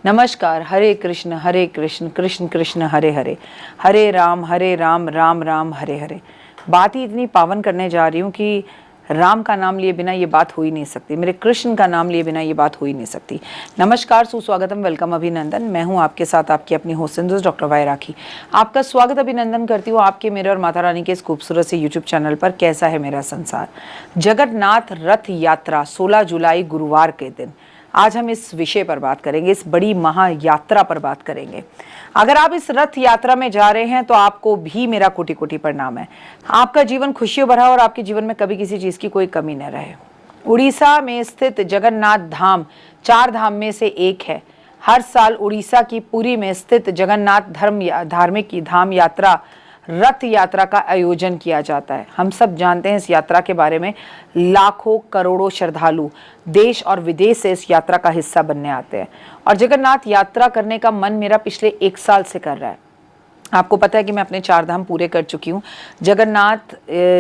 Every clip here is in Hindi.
नमस्कार। हरे कृष्ण कृष्ण कृष्ण हरे हरे, हरे राम राम राम हरे हरे। बात ही इतनी पावन करने जा रही हूँ कि राम का नाम लिए बिना ये बात हो ही नहीं सकती, मेरे कृष्ण का नाम लिए बिना ये बात हो ही नहीं सकती। नमस्कार, सुस्वागतम, वेलकम, अभिनंदन। मैं हूँ आपके साथ आपकी अपनी होस्ट डॉक्टर वाई राखी। आपका स्वागत अभिनंदन करती हूँ आपके, मेरे और माता रानी के इस खूबसूरत से यूट्यूब चैनल पर कैसा है मेरा संसार। जगन्नाथ रथ यात्रा 16 जुलाई गुरुवार के दिन आज हम इस विषय पर बात करेंगे, इस बड़ी महायात्रा पर बात करेंगे। अगर आप इस रथ यात्रा में जा रहे हैं तो आपको भी मेरा कोटि कोटि प्रणाम है। आपका जीवन खुशियों भरा और आपके जीवन में कभी किसी चीज की कोई कमी न रहे। उड़ीसा में स्थित जगन्नाथ धाम 4 धाम में से एक है। हर साल उड़ीसा की पुरी में स्थित जगन्नाथ धार्मिक धाम यात्रा रथ यात्रा का आयोजन किया जाता है। हम सब जानते हैं इस यात्रा के बारे में। लाखों करोड़ों श्रद्धालु देश और विदेश से इस यात्रा का हिस्सा बनने आते हैं और जगन्नाथ यात्रा करने का मन मेरा पिछले 1 साल से कर रहा है। आपको पता है कि मैं अपने 4 धाम पूरे कर चुकी हूँ, जगन्नाथ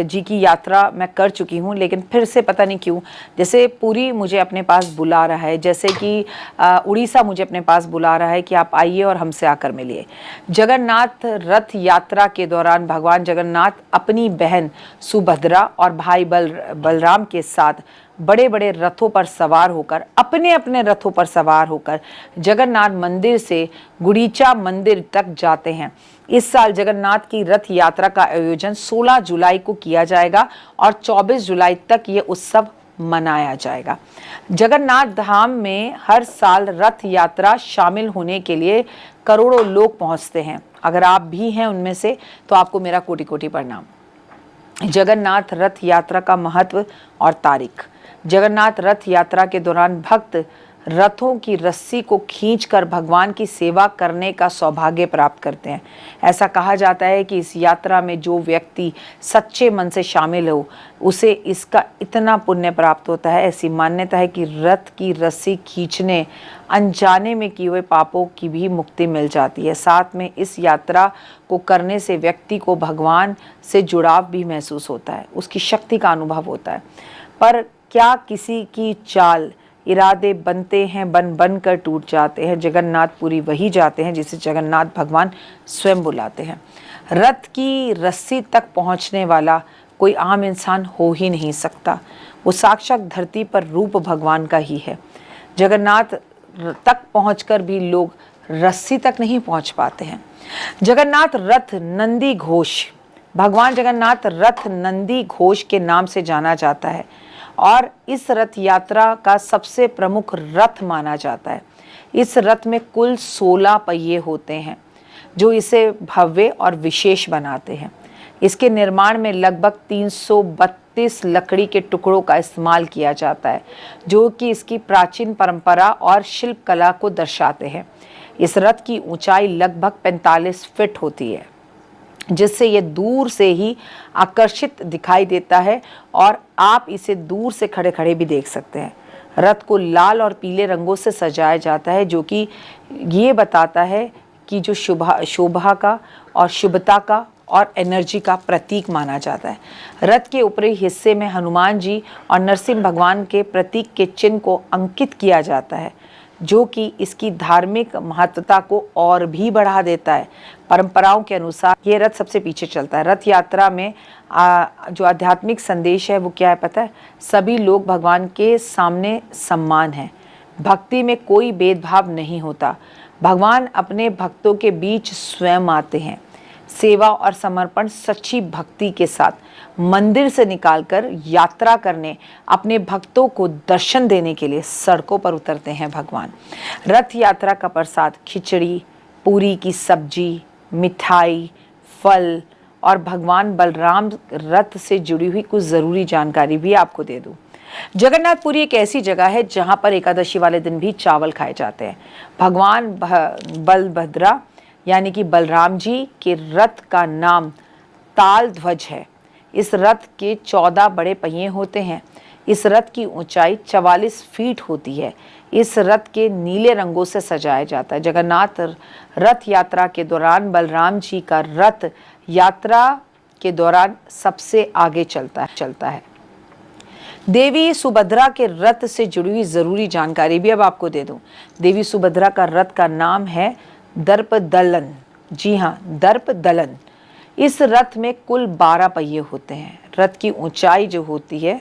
जी की यात्रा मैं कर चुकी हूँ, लेकिन फिर से पता नहीं क्यों, जैसे पुरी मुझे अपने पास बुला रहा है, जैसे कि उड़ीसा मुझे अपने पास बुला रहा है कि आप आइए और हमसे आकर मिलिए। जगन्नाथ रथ यात्रा के दौरान भगवान जगन्नाथ अपनी बहन सुभद्रा और भाई बलराम के साथ बड़े बड़े रथों पर सवार होकर, अपने अपने रथों पर सवार होकर जगन्नाथ मंदिर से गुंडीचा मंदिर तक जाते हैं। इस साल जगन्नाथ की रथ यात्रा का आयोजन 16 जुलाई को किया जाएगा और 24 जुलाई तक ये उत्सव मनाया जाएगा। जगन्नाथ धाम में हर साल रथ यात्रा शामिल होने के लिए करोड़ों लोग पहुंचते हैं। अगर आप भी हैं उनमें से तो आपको मेरा कोटि कोटि प्रणाम। जगन्नाथ रथ यात्रा का महत्व और तारीख। जगन्नाथ रथ यात्रा के दौरान भक्त रथों की रस्सी को खींचकर भगवान की सेवा करने का सौभाग्य प्राप्त करते हैं। ऐसा कहा जाता है कि इस यात्रा में जो व्यक्ति सच्चे मन से शामिल हो उसे इसका इतना पुण्य प्राप्त होता है। ऐसी मान्यता है कि रथ की रस्सी खींचने अनजाने में किए हुए पापों की भी मुक्ति मिल जाती है। साथ में इस यात्रा को करने से व्यक्ति को भगवान से जुड़ाव भी महसूस होता है, उसकी शक्ति का अनुभव होता है। पर क्या किसी की चाल इरादे बनते हैं, बन बन कर टूट जाते हैं। जगन्नाथपुरी वही जाते हैं जिसे जगन्नाथ भगवान स्वयं बुलाते हैं। रथ की रस्सी तक पहुंचने वाला कोई आम इंसान हो ही नहीं सकता, वो साक्षात धरती पर रूप भगवान का ही है। जगन्नाथ तक पहुंचकर भी लोग रस्सी तक नहीं पहुंच पाते हैं। जगन्नाथ रथ नंदी घोष, भगवान जगन्नाथ रथ नंदी घोष के नाम से जाना जाता है और इस रथ यात्रा का सबसे प्रमुख रथ माना जाता है। इस रथ में कुल 16 पहिए होते हैं जो इसे भव्य और विशेष बनाते हैं। इसके निर्माण में लगभग 332 लकड़ी के टुकड़ों का इस्तेमाल किया जाता है जो कि इसकी प्राचीन परंपरा और शिल्प कला को दर्शाते हैं। इस रथ की ऊंचाई लगभग 45 फीट होती है जिससे ये दूर से ही आकर्षित दिखाई देता है और आप इसे दूर से खड़े खड़े भी देख सकते हैं। रथ को लाल और पीले रंगों से सजाया जाता है जो कि ये बताता है कि जो शोभा का और शुभता का और एनर्जी का प्रतीक माना जाता है। रथ के ऊपरी हिस्से में हनुमान जी और नरसिंह भगवान के प्रतीक के चिन्ह को अंकित किया जाता है जो कि इसकी धार्मिक महत्वता को और भी बढ़ा देता है। परंपराओं के अनुसार ये रथ सबसे पीछे चलता है। रथ यात्रा में जो आध्यात्मिक संदेश है वो क्या है पता है? सभी लोग भगवान के सामने सम्मान है, भक्ति में कोई भेदभाव नहीं होता। भगवान अपने भक्तों के बीच स्वयं आते हैं। सेवा और समर्पण सच्ची भक्ति के साथ मंदिर से निकालकर यात्रा करने, अपने भक्तों को दर्शन देने के लिए सड़कों पर उतरते हैं भगवान। रथ यात्रा का प्रसाद खिचड़ी, पूरी की सब्जी, मिठाई, फल और भगवान बलराम रथ से जुड़ी हुई कुछ ज़रूरी जानकारी भी आपको दे दूं। जगन्नाथपुरी एक ऐसी जगह है जहां पर एकादशी वाले दिन भी चावल खाए जाते हैं। भगवान बलभद्रा यानी कि बलराम जी के रथ का नाम ताल ध्वज है। इस रथ के 14 बड़े पहिए होते हैं। इस रथ की ऊंचाई 44 फीट होती है। इस रथ के नीले रंगों से सजाया जाता है। जगन्नाथ रथ यात्रा के दौरान बलराम जी का रथ यात्रा के दौरान सबसे आगे चलता है। देवी सुभद्रा के रथ से जुड़ी हुई जरूरी जानकारी भी अब आपको दे दूं। देवी सुभद्रा का रथ का नाम है दर्पदलन। जी हाँ, दर्पदलन। इस रथ में कुल 12 पहिए होते हैं। रथ की ऊंचाई जो होती है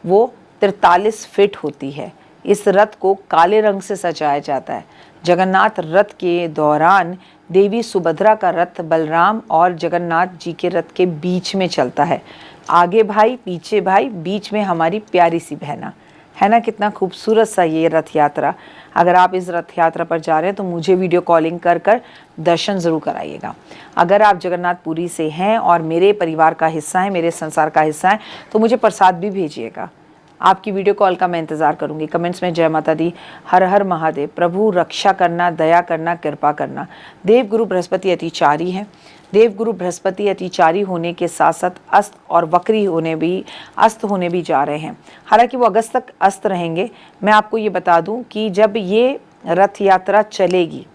वो 43 फीट होती है। इस रथ को काले रंग से सजाया जाता है। जगन्नाथ रथ के दौरान देवी सुभद्रा का रथ बलराम और जगन्नाथ जी के रथ के बीच में चलता है। आगे भाई, पीछे भाई, बीच में हमारी प्यारी सी बहना। है ना कितना खूबसूरत सा ये रथ यात्रा। अगर आप इस रथ यात्रा पर जा रहे हैं तो मुझे वीडियो कॉलिंग कर कर दर्शन ज़रूर कराइएगा। अगर आप जगन्नाथपुरी से हैं और मेरे परिवार का हिस्सा हैं, मेरे संसार का हिस्सा हैं, तो मुझे प्रसाद भी भेजिएगा। आपकी वीडियो कॉल का मैं इंतज़ार करूंगी। कमेंट्स में जय माता दी, हर हर महादेव। प्रभु रक्षा करना, दया करना, कृपा करना। देवगुरु बृहस्पति अतिचारी हैं। देवगुरु बृहस्पति अतिचारी होने के साथ साथ अस्त और वक्री होने भी जा रहे हैं। हालांकि वो अगस्त तक अस्त रहेंगे। मैं आपको ये बता दूं कि जब ये रथ यात्रा चलेगी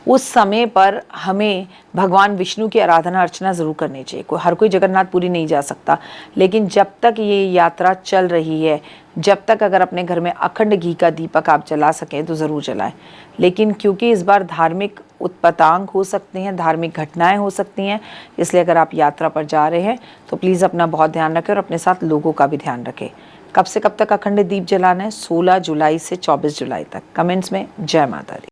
उस समय पर हमें भगवान विष्णु की आराधना अर्चना ज़रूर करनी चाहिए। हर कोई जगन्नाथपुरी नहीं जा सकता, लेकिन जब तक ये यात्रा चल रही है, जब तक अगर अपने घर में अखंड घी का दीपक आप जला सकें तो ज़रूर जलाएं। लेकिन क्योंकि इस बार धार्मिक उत्पतांग हो सकते हैं, धार्मिक घटनाएं हो सकती हैं, इसलिए अगर आप यात्रा पर जा रहे हैं तो प्लीज़ अपना बहुत ध्यान रखें और अपने साथ लोगों का भी ध्यान रखें। कब से कब तक अखंड दीप जलाना है? 16 जुलाई से 24 जुलाई तक। कमेंट्स में जय माता दी।